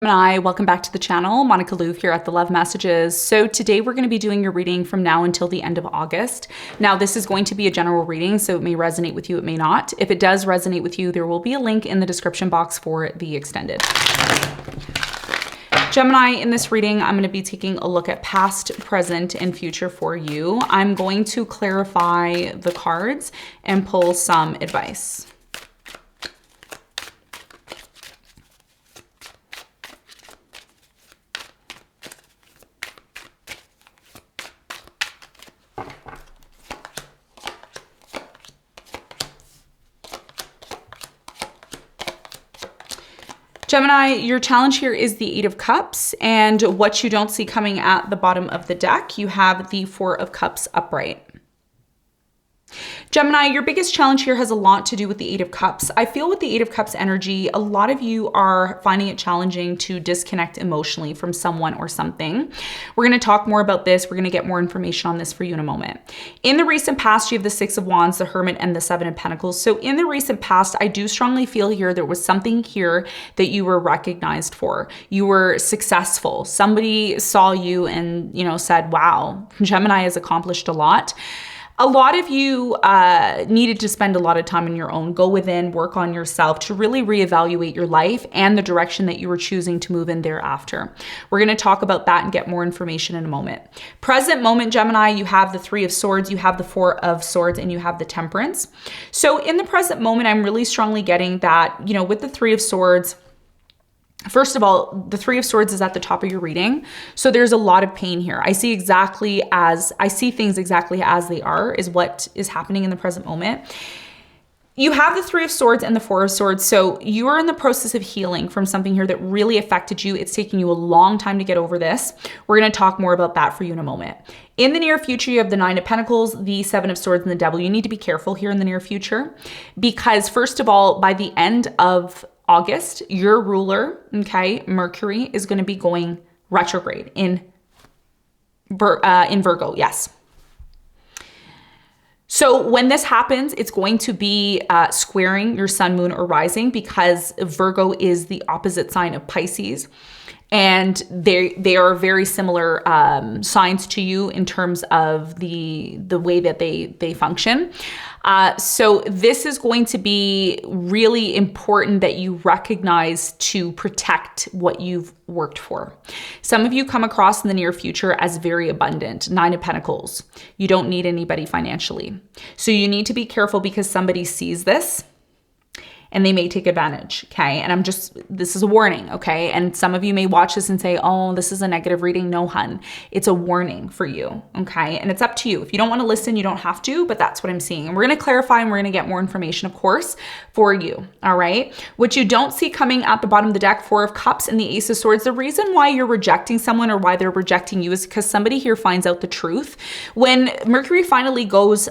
Gemini, welcome back to the channel. Monica LUVE here at the Love Messages. So today we're going to be doing your reading from now until the end of August. Now this is going to be a general reading, so it may resonate with you, it may not. If it does resonate with you, there will be a link in the description box for the extended. Gemini, in this reading, I'm going to be taking a look at past, present, and future for you. I'm going to clarify the cards and pull some advice. Gemini, your challenge here is the Eight of Cups, and what you don't see coming at the bottom of the deck, you have the Four of Cups upright. Gemini, your biggest challenge here has a lot to do with the Eight of Cups. I feel with the Eight of Cups energy, a lot of you are finding it challenging to disconnect emotionally from someone or something. We're going to talk more about this. We're going to get more information on this for you in a moment. In the recent past, you have the Six of Wands, the Hermit, and the Seven of Pentacles. So in the recent past, I do strongly feel here there was something here that you were recognized for. You were successful. Somebody saw you and, said, wow, Gemini has accomplished a lot. A lot of you needed to spend a lot of time on your own, go within, work on yourself to really reevaluate your life and the direction that you were choosing to move in thereafter. We're going to talk about that and get more information in a moment. Present moment, Gemini, you have the Three of Swords, you have the Four of Swords, and you have the Temperance. So in the present moment, I'm really strongly getting that, with the Three of Swords, first of all, the Three of Swords is at the top of your reading. So there's a lot of pain here. I see things exactly as they are is what is happening in the present moment. You have the Three of Swords and the Four of Swords. So you are in the process of healing from something here that really affected you. It's taking you a long time to get over this. We're going to talk more about that for you in a moment. In the near future, you have the Nine of Pentacles, the Seven of Swords, and the Devil. You need to be careful here in the near future because first of all, by the end of August, your ruler, Mercury, is going to be going retrograde in Virgo, yes. So when this happens, it's going to be squaring your sun, moon, or rising because Virgo is the opposite sign of Pisces. And they are very similar signs to you in terms of the way that they function. So this is going to be really important that you recognize to protect what you've worked for. Some of you come across in the near future as very abundant. Nine of Pentacles. You don't need anybody financially. So you need to be careful because somebody sees this and they may take advantage, okay? And this is a warning, okay? And some of you may watch this and say, oh, this is a negative reading. No, hun, it's a warning for you, okay? And it's up to you. If you don't wanna listen, you don't have to, but that's what I'm seeing. And we're gonna clarify and we're gonna get more information, of course, for you, all right? What you don't see coming at the bottom of the deck, Four of Cups and the Ace of Swords, the reason why you're rejecting someone or why they're rejecting you is because somebody here finds out the truth. When Mercury finally goes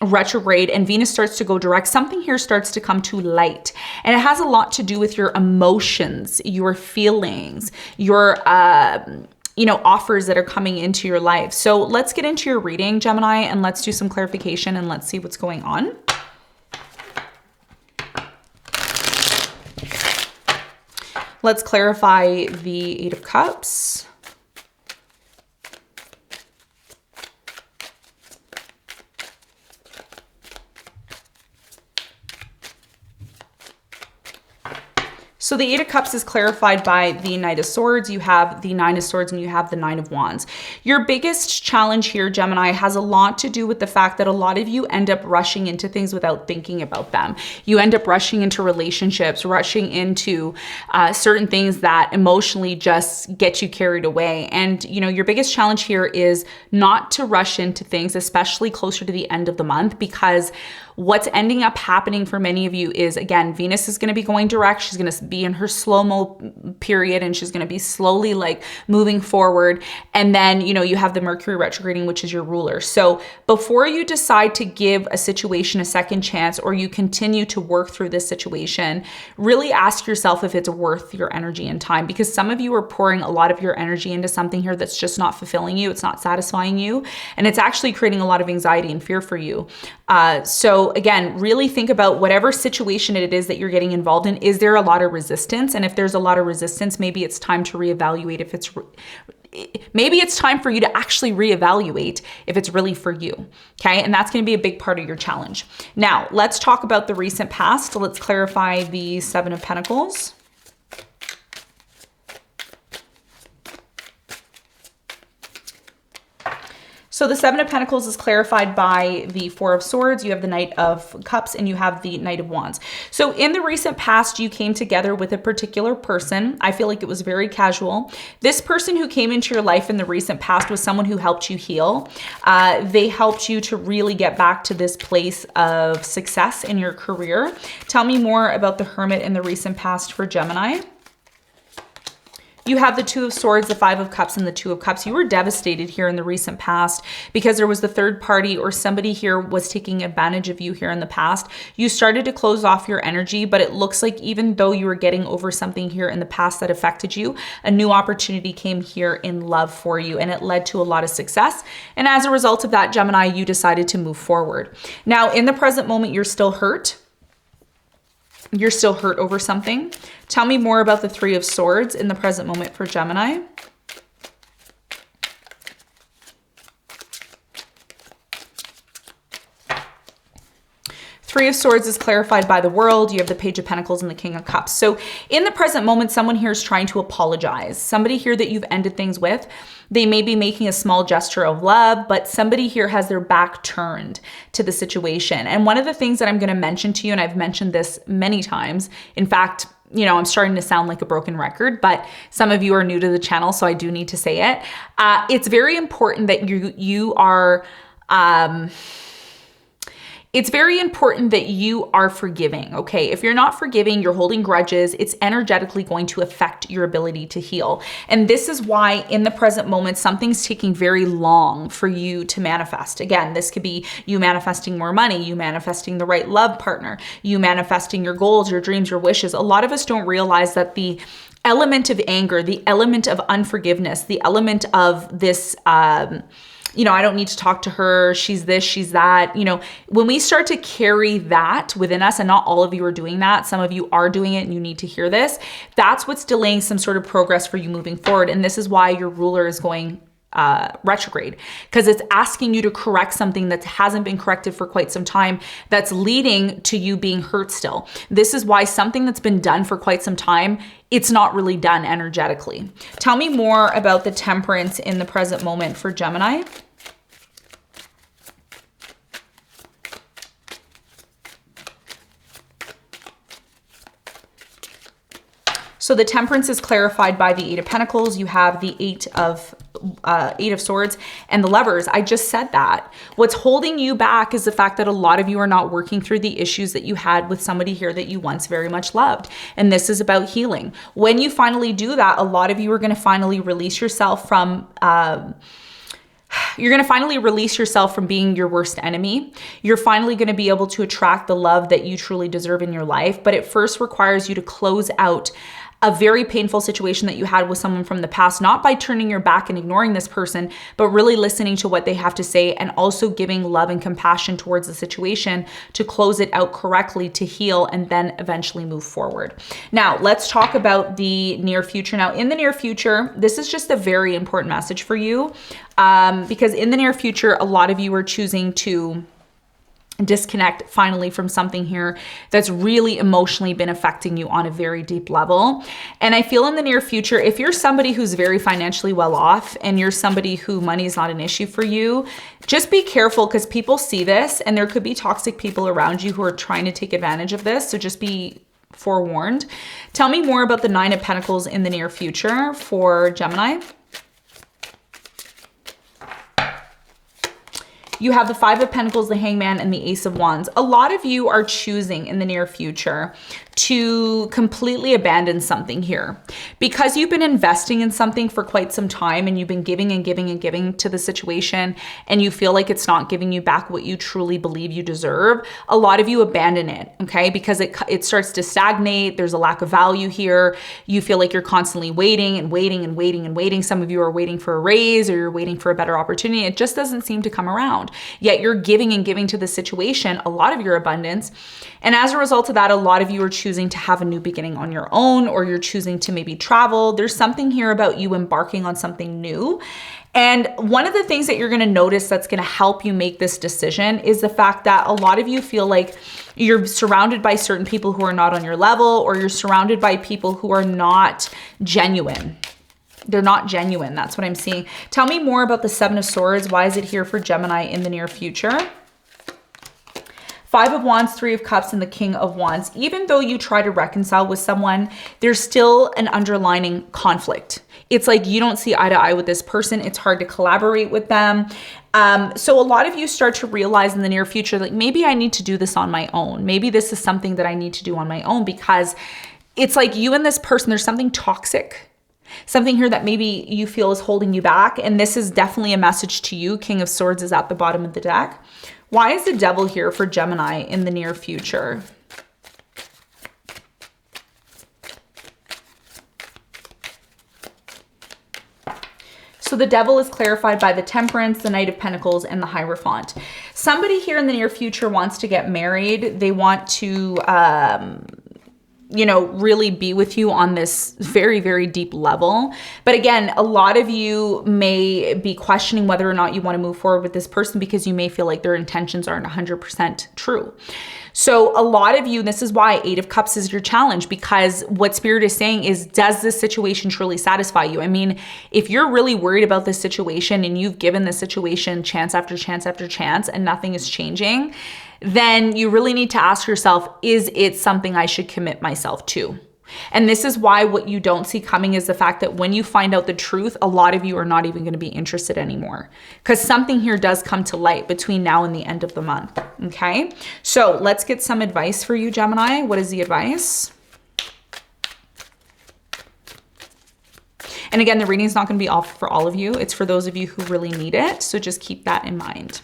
retrograde and Venus starts to go direct, something here starts to come to light. And it has a lot to do with your emotions, your feelings, your offers that are coming into your life. So let's get into your reading, Gemini, and let's do some clarification and let's see what's going on. Let's clarify the Eight of Cups. So the Eight of Cups is clarified by the Knight of Swords. You have the Nine of Swords and you have the Nine of Wands. Your biggest challenge here, Gemini, has a lot to do with the fact that a lot of you end up rushing into things without thinking about them. You end up rushing into relationships, rushing into certain things that emotionally just get you carried away. And, your biggest challenge here is not to rush into things, especially closer to the end of the month, because what's ending up happening for many of you is, again, Venus is going to be going direct. She's going to be in her slow-mo period and she's going to be slowly moving forward. And then, you have the Mercury retrograding, which is your ruler. So before you decide to give a situation a second chance or you continue to work through this situation, really ask yourself if it's worth your energy and time, because some of you are pouring a lot of your energy into something here that's just not fulfilling you. It's not satisfying you. And it's actually creating a lot of anxiety and fear for you. So So again, really think about whatever situation it is that you're getting involved in. Is there a lot of resistance? And if there's a lot of resistance, maybe it's time to reevaluate if it's maybe it's time for you to actually reevaluate if it's really for you, okay? And that's gonna be a big part of your challenge. Now, let's talk about the recent past. Let's clarify the Seven of Pentacles. So the Seven of Pentacles is clarified by the Four of Swords. You have the Knight of Cups and you have the Knight of Wands. So in the recent past, you came together with a particular person. I feel like it was very casual. This person who came into your life in the recent past was someone who helped you heal. They helped you to really get back to this place of success in your career. Tell me more about the Hermit in the recent past for Gemini. You have the Two of Swords, the Five of Cups, and the Two of Cups. You were devastated here in the recent past because there was the third party or somebody here was taking advantage of you here in the past. You started to close off your energy, but it looks like even though you were getting over something here in the past that affected you, a new opportunity came here in love for you and it led to a lot of success. And as a result of that, Gemini, you decided to move forward. Now, in the present moment, you're still hurt. You're still hurt over something. Tell me more about the Three of Swords in the present moment for Gemini. Three of Swords is clarified by the World. You have the Page of Pentacles and the King of Cups. So in the present moment, someone here is trying to apologize. Somebody here that you've ended things with, they may be making a small gesture of love, but somebody here has their back turned to the situation. And one of the things that I'm going to mention to you, and I've mentioned this many times, in fact, you know, I'm starting to sound like a broken record, but some of you are new to the channel, so I do need to say it. It's very important that it's very important that you are forgiving, okay? If you're not forgiving, you're holding grudges, it's energetically going to affect your ability to heal. And this is why in the present moment, something's taking very long for you to manifest. Again, this could be you manifesting more money, you manifesting the right love partner, you manifesting your goals, your dreams, your wishes. A lot of us don't realize that the element of anger, the element of unforgiveness, the element of this, you know, I don't need to talk to her, she's this, she's that. You know, when we start to carry that within us, and not all of you are doing that, some of you are doing it and you need to hear this, that's what's delaying some sort of progress for you moving forward. And this is why your ruler is going retrograde, because it's asking you to correct something that hasn't been corrected for quite some time, that's leading to you being hurt still. This is why something that's been done for quite some time, it's not really done energetically. Tell me more about the Temperance in the present moment for Gemini. So the Temperance is clarified by the Eight of Pentacles. You have the Eight of Swords and the Lovers. I just said that. What's holding you back is the fact that a lot of you are not working through the issues that you had with somebody here that you once very much loved. And this is about healing. When you finally do that, a lot of you are going to finally release yourself from you're going to finally release yourself from being your worst enemy. You're finally going to be able to attract the love that you truly deserve in your life. But it first requires you to close out a very painful situation that you had with someone from the past, not by turning your back and ignoring this person, but really listening to what they have to say and also giving love and compassion towards the situation to close it out correctly, to heal, and then eventually move forward. Now, let's talk about the near future. Now, in the near future, this is just a very important message for you because in the near future, a lot of you are choosing to disconnect finally from something here that's really emotionally been affecting you on a very deep level. And I feel in the near future, if you're somebody who's very financially well off and you're somebody who money is not an issue for you, just be careful because people see this and there could be toxic people around you who are trying to take advantage of this. So just be forewarned. Tell me more about the Nine of Pentacles in the near future for Gemini. You have the Five of Pentacles, the Hangman, and the Ace of Wands. A lot of you are choosing in the near future to completely abandon something here. Because you've been investing in something for quite some time and you've been giving and giving and giving to the situation and you feel like it's not giving you back what you truly believe you deserve, a lot of you abandon it, okay? Because it starts to stagnate. There's a lack of value here. You feel like you're constantly waiting and waiting and waiting and waiting. Some of you are waiting for a raise or you're waiting for a better opportunity. It just doesn't seem to come around. yet you're giving and giving to the situation a lot of your abundance. And as a result of that, a lot of you are choosing to have a new beginning on your own, or you're choosing to maybe travel. There's something here about you embarking on something new. And one of the things that you're going to notice that's going to help you make this decision is the fact that a lot of you feel like you're surrounded by certain people who are not on your level, or you're surrounded by people who are not genuine. They're not genuine. That's what I'm seeing. Tell me more about the Seven of Swords. Why is it here for Gemini in the near future? Five of Wands, Three of Cups, and the King of Wands. Even though you try to reconcile with someone, there's still an underlying conflict. It's like you don't see eye to eye with this person. It's hard to collaborate with them. So a lot of you start to realize in the near future, like, maybe I need to do this on my own. Maybe this is something that I need to do on my own, because it's like you and this person, there's something toxic, something here that maybe you feel is holding you back. And this is definitely a message to you. King of Swords is at the bottom of the deck. Why is the Devil here for Gemini in the near future? So the Devil is clarified by the Temperance, the Knight of Pentacles, and the Hierophant. Somebody here in the near future wants to get married. They want to, you know, really be with you on this very, very deep level. But again, a lot of you may be questioning whether or not you want to move forward with this person, because you may feel like their intentions aren't 100% true. So a lot of you, this is why Eight of Cups is your challenge, because what Spirit is saying is, does this situation truly satisfy you? I mean, if you're really worried about this situation and you've given this situation chance after chance after chance and nothing is changing, then you really need to ask yourself, is it something I should commit myself to? And this is why what you don't see coming is the fact that when you find out the truth, a lot of you are not even going to be interested anymore, because something here does come to light between now and the end of the month. Okay, so let's get some advice for you, Gemini. What is the advice? And again, the reading is not going to be for all of you. It's for those of you who really need it. So just keep that in mind.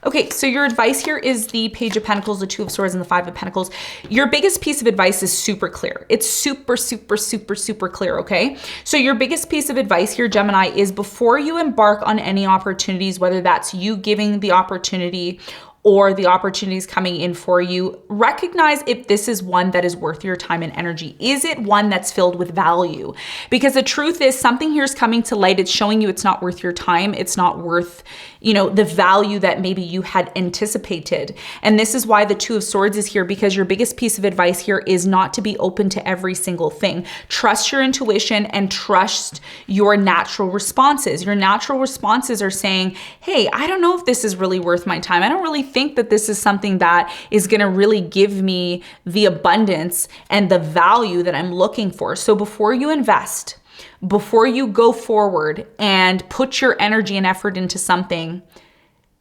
Okay, so your advice here is the Page of Pentacles, the Two of Swords, and the Five of Pentacles. Your biggest piece of advice is super clear. It's super, super, super, super clear, okay? So your biggest piece of advice here, Gemini, is before you embark on any opportunities, whether that's you giving the opportunity or the opportunities coming in for you, recognize if this is one that is worth your time and energy. Is it one that's filled with value? Because the truth is, something here is coming to light. It's showing you it's not worth your time. It's not worth, you know, the value that maybe you had anticipated. And this is why the Two of Swords is here, because your biggest piece of advice here is not to be open to every single thing. Trust your intuition and trust your natural responses. Your natural responses are saying, hey, I don't know if this is really worth my time. I don't really think that this is something that is going to really give me the abundance and the value that I'm looking for. So before you invest, before you go forward and put your energy and effort into something,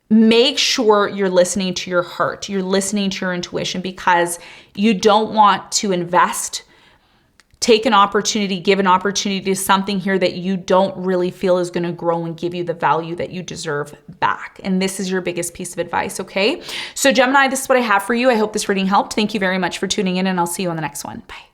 make sure you're listening to your heart, you're listening to your intuition, because you don't want to invest, take an opportunity, give an opportunity to something here that you don't really feel is going to grow and give you the value that you deserve back. And this is your biggest piece of advice, okay? So Gemini, this is what I have for you. I hope this reading helped. Thank you very much for tuning in, and I'll see you on the next one. Bye.